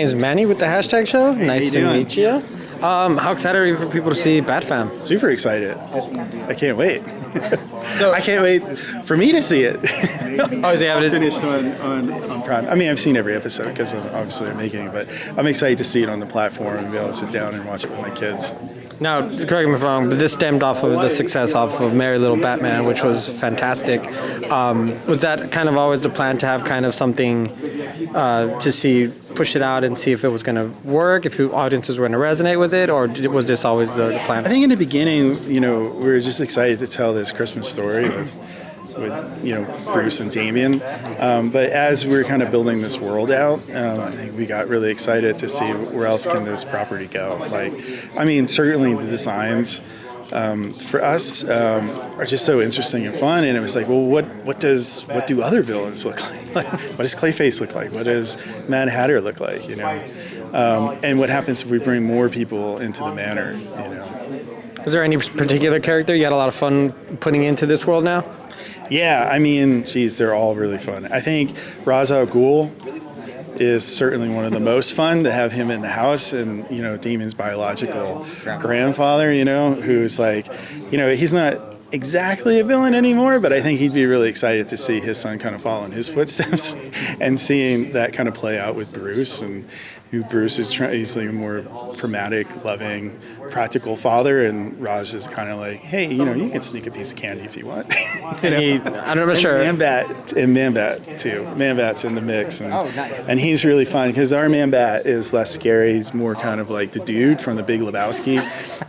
My name is Manny with the hashtag show. Nice to meet you. How excited are you for people to see Bat Fam? Super excited. I can't wait. I can't wait for me to see it. Oh, is it finished on Prime? I mean, I've seen every episode because obviously I'm making it, but I'm excited to see it on the platform and be able to sit down and watch it with my kids. Now, correct me if I'm wrong, but this stemmed off of the success off of Merry Little Batman, which was fantastic. Was that kind of always the plan to have kind of something to see, push it out and see if it was going to work, if audiences were going to resonate with it, or was this always the plan? I think in the beginning, we were just excited to tell this Christmas story with Bruce and Damian. But as we were kind of building this world out, I think we got really excited to see where else can this property go. Certainly the designs for us are just so interesting and fun. And it was like, well, what do other villains look like? What does Clayface look like? What does Mad Hatter look like? And what happens if we bring more people into the manor? Was there any particular character you had a lot of fun putting into this world now? Yeah, they're all really fun. I think Ra's al Ghul is certainly one of the most fun to have him in the house, and Damian's biological grandfather, who's like, he's not exactly a villain anymore, but I think he'd be really excited to see his son kind of follow in his footsteps and seeing that kind of play out with Bruce, and who Bruce is he's like a more pragmatic, loving, practical father, and Raj is kind of like, hey, you can sneak a piece of candy if you want. I'm not sure. Man-Bat too. Man-Bat's in the mix, and nice. And he's really fun because our Man-Bat is less scary. He's more kind of like the dude from The Big Lebowski.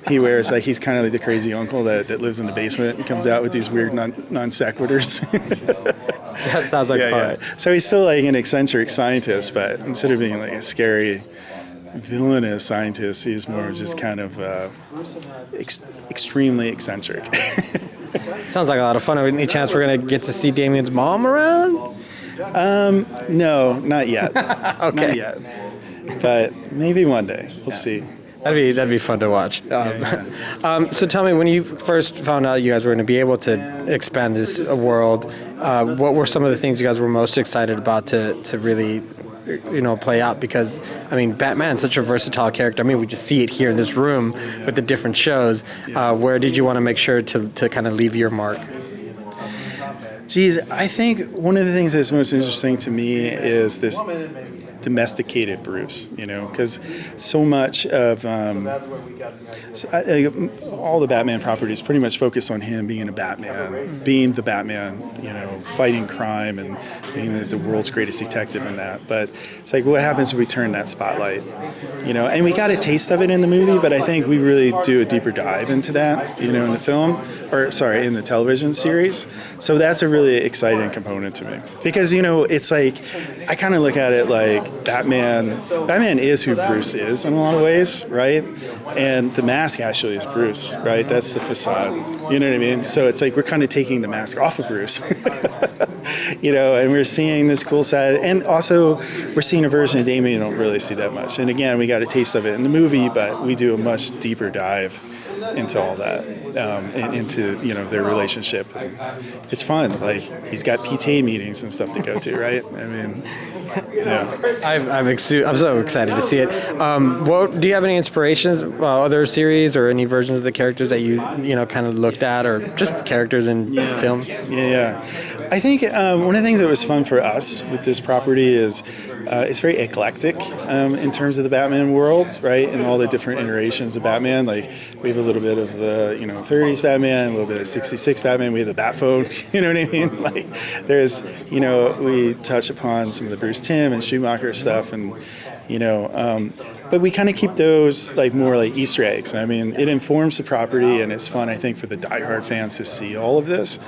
He wears he's kind of like the crazy uncle that lives in the basement and comes out with these weird non sequiturs. That sounds like fun. Yeah. So he's still like an eccentric scientist, but instead of being like a scary villainous scientist, he's more just kind of extremely eccentric. Sounds like a lot of fun. Any chance we're going to get to see Damian's mom around? No, not yet. Okay. Not yet. But maybe one day. We'll see. That'd be fun to watch. So tell me, when you first found out you guys were going to be able to expand this world, what were some of the things you guys were most excited about to really, play out? Because Batman's such a versatile character. We just see it here in this room with the different shows. Where did you want to make sure to kind of leave your mark? Geez, I think one of the things that's most interesting to me is this domesticated Bruce, because so much of all the Batman properties pretty much focus on him being being the Batman, fighting crime and being the world's greatest detective in that. But it's like, what happens if we turn that spotlight? And we got a taste of it in the movie, but I think we really do a deeper dive into that, in the film, in the television series. So that's a really exciting component to me because, it's like, I kind of look at it like Batman is who Bruce is in a lot of ways, right? And the mask actually is Bruce, right? That's the facade. You know what I mean? So it's like we're kind of taking the mask off of Bruce, and we're seeing this cool side. And also, we're seeing a version of Damian you don't really see that much. And again, we got a taste of it in the movie, but we do a much deeper dive into all that, and into their relationship. And it's fun. Like, he's got PTA meetings and stuff to go to, right? I'm so excited to see it. Do you have any inspirations, other series or any versions of the characters that you kind of looked at, or just characters in film? Yeah. I think one of the things that was fun for us with this property is it's very eclectic in terms of the Batman world, right? And all the different iterations of Batman. Like, we have a little bit of the 30s Batman, a little bit of 66 Batman. We have the Bat phone. You know what I mean? Like, there's we touch upon some of the Bruce Timm and Schumacher stuff, and but we kind of keep those more like Easter eggs. It informs the property, and it's fun, I think, for the diehard fans to see all of this.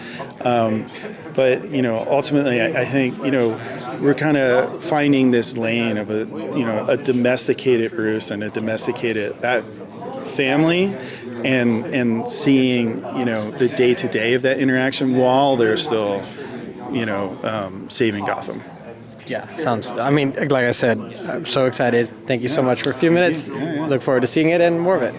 But ultimately, I think we're kind of finding this lane of a domesticated Bruce and a domesticated Bat family, and seeing the day to day of that interaction while they're still saving Gotham. Yeah, like I said, I'm so excited. Thank you so much for a few minutes. Look forward to seeing it and more of it.